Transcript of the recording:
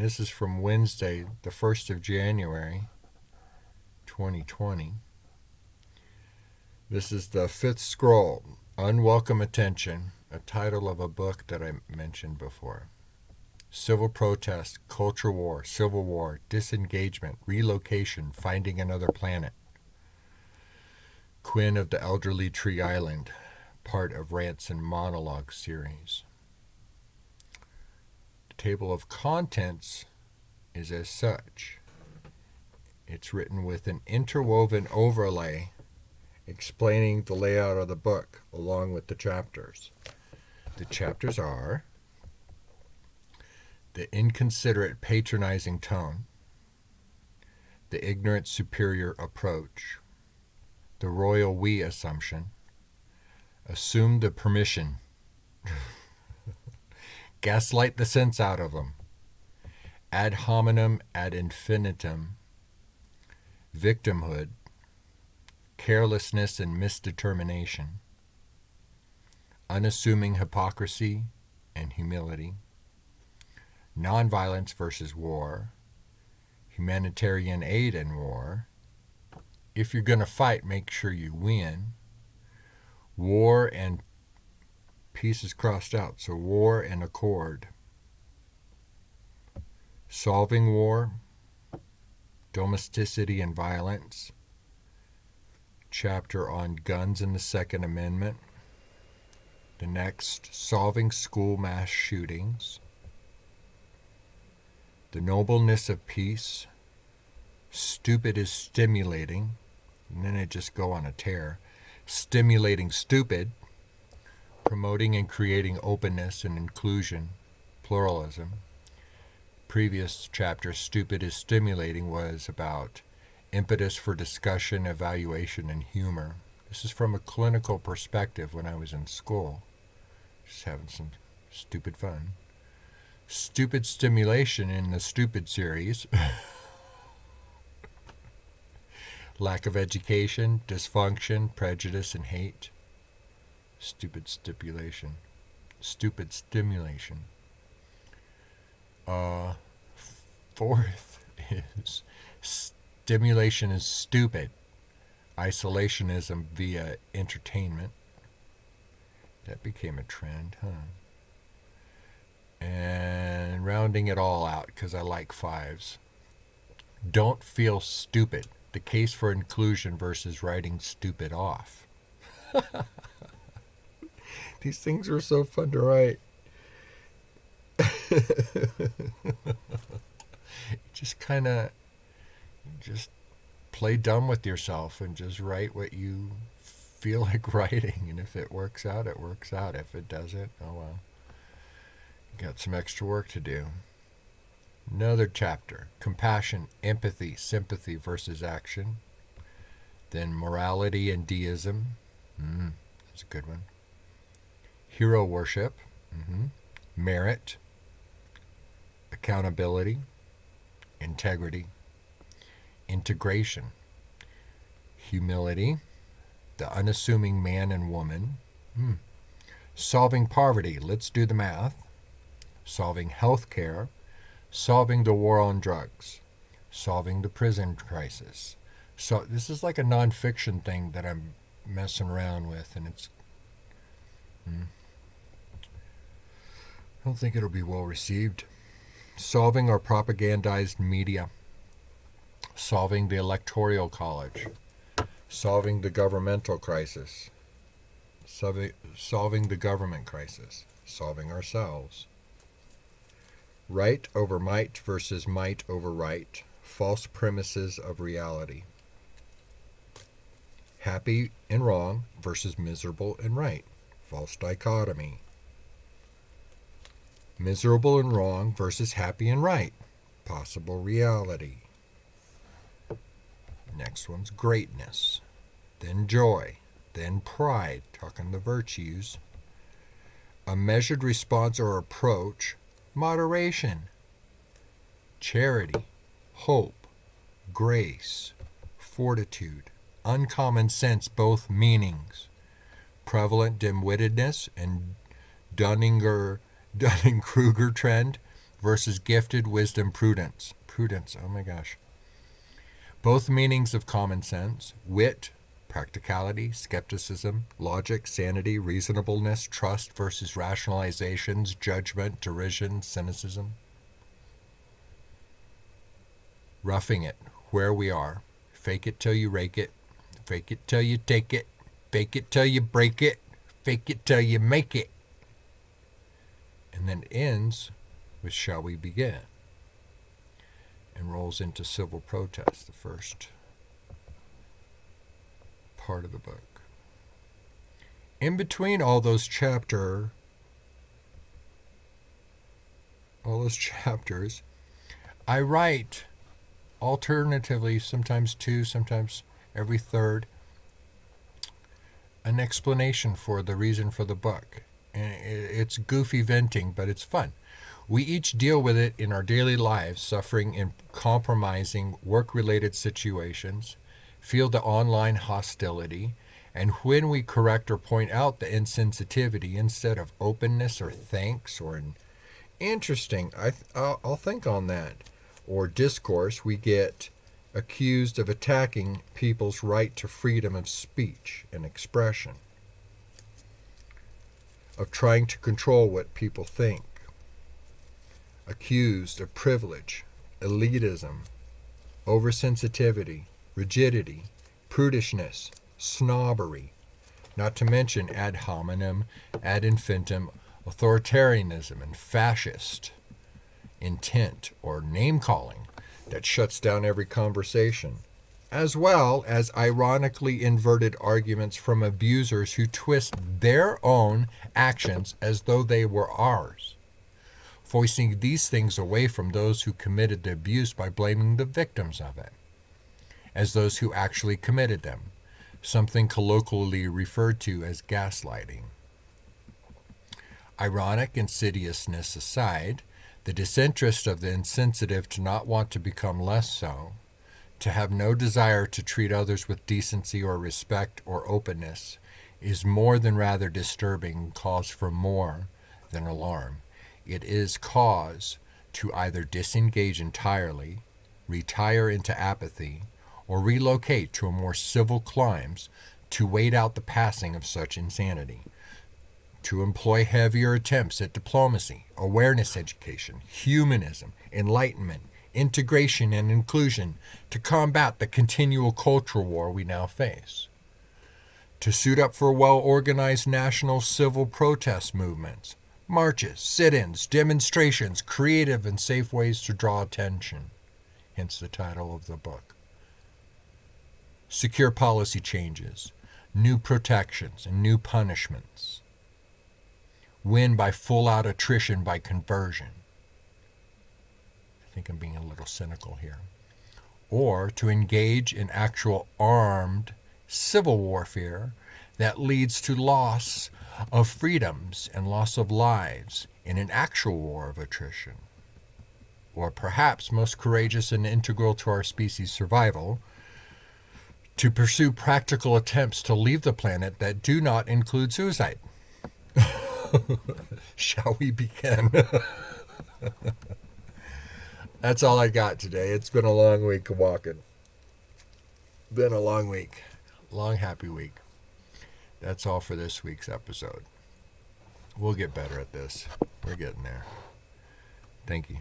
This is from Wednesday, the 1st of January, 2020. This is the fifth scroll, Unwelcome Attention, a title of a book that I mentioned before. Civil protest, culture war, civil war, disengagement, relocation, finding another planet. Quinn of the Elderly Tree Island, part of Rants and Monologues series. The table of contents is as such. It's written with an interwoven overlay explaining the layout of the book along with the chapters. The chapters are the inconsiderate patronizing tone, the ignorant superior approach, the royal we assumption, assume the permission, gaslight the sense out of them, ad hominem ad infinitum, victimhood, carelessness and misdetermination, unassuming hypocrisy and humility, nonviolence versus war, humanitarian aid in war, if you're going to fight, make sure you win, war and peace is crossed out, so war and accord, solving war, domesticity and violence, chapter on guns and the Second Amendment, the next, solving school mass shootings, the nobleness of peace, stupid is stimulating, and then it just go on a tear, stimulating stupid, promoting and creating openness and inclusion, pluralism. Previous chapter, stupid is stimulating, was about impetus for discussion, evaluation, and humor. This is from a clinical perspective when I was in school, just having some stupid fun. Stupid stimulation in the stupid series. Lack of education, dysfunction, prejudice, and hate. Stupid stipulation. Stupid stimulation. Fourth is stimulation is stupid. Isolationism via entertainment. That became a trend, huh? And rounding it all out, because I like fives. Don't feel stupid. The case for inclusion versus writing stupid off. These things are so fun to write. Just kind of play dumb with yourself and just write what you feel like writing. And if it works out, it works out. If it doesn't, oh well. You got some extra work to do. Another chapter, compassion, empathy, sympathy versus action. Then morality and deism. That's a good one. Hero worship. Merit. Accountability. Integrity. Integration. Humility. The unassuming man and woman. Solving poverty. Let's do the math. Solving health care. Solving the war on drugs, solving the prison crisis. So this is like a nonfiction thing that I'm messing around with, and it's I don't think it'll be well received. Solving our propagandized media, solving the electoral college, solving the governmental crisis, solving the government crisis, solving ourselves. Right over might versus might over right. False premises of reality. Happy and wrong versus miserable and right. False dichotomy. Miserable and wrong versus happy and right. Possible reality. Next one's greatness. Then joy. Then pride. Talking the virtues. A measured response or approach. Moderation, charity, hope, grace, fortitude, uncommon sense, both meanings, prevalent dim-wittedness and Dunning-Kruger trend, versus gifted wisdom, prudence. Prudence, oh my gosh. Both meanings of common sense, wit, practicality, skepticism, logic, sanity, reasonableness, trust versus rationalizations, judgment, derision, cynicism. Roughing it, where we are. Fake it till you rake it. Fake it till you take it. Fake it till you break it. Fake it till you make it. And then ends with shall we begin? And rolls into civil protest, the first part of the book. In between all those chapters, I write alternatively, sometimes two, sometimes every third, an explanation for the reason for the book. And it's goofy venting, but it's fun. We each deal with it in our daily lives, suffering in compromising work-related situations, feel the online hostility, and when we correct or point out the insensitivity instead of openness or thanks or an interesting, I'll think on that, or discourse, we get accused of attacking people's right to freedom of speech and expression, of trying to control what people think, accused of privilege, elitism, oversensitivity, rigidity, prudishness, snobbery, not to mention ad hominem, ad infinitum, authoritarianism, and fascist intent or name-calling that shuts down every conversation, as well as ironically inverted arguments from abusers who twist their own actions as though they were ours, foisting these things away from those who committed the abuse by blaming the victims of it as those who actually committed them, something colloquially referred to as gaslighting. Ironic insidiousness aside, the disinterest of the insensitive to not want to become less so, to have no desire to treat others with decency or respect or openness, is more than rather disturbing, cause for more than alarm. It is cause to either disengage entirely, retire into apathy, or relocate to a more civil climes to wait out the passing of such insanity, to employ heavier attempts at diplomacy, awareness education, humanism, enlightenment, integration, and inclusion to combat the continual cultural war we now face, to suit up for well-organized national civil protest movements, marches, sit-ins, demonstrations, creative and safe ways to draw attention, hence the title of the book. Secure policy changes, new protections, and new punishments. Win by full-out attrition by conversion. I think I'm being a little cynical here. Or to engage in actual armed civil warfare that leads to loss of freedoms and loss of lives in an actual war of attrition. Or perhaps most courageous and integral to our species' survival, to pursue practical attempts to leave the planet that do not include suicide. Shall we begin? That's all I got today. It's been a long week of walking. Been a long week. Long, happy week. That's all for this week's episode. We'll get better at this. We're getting there. Thank you.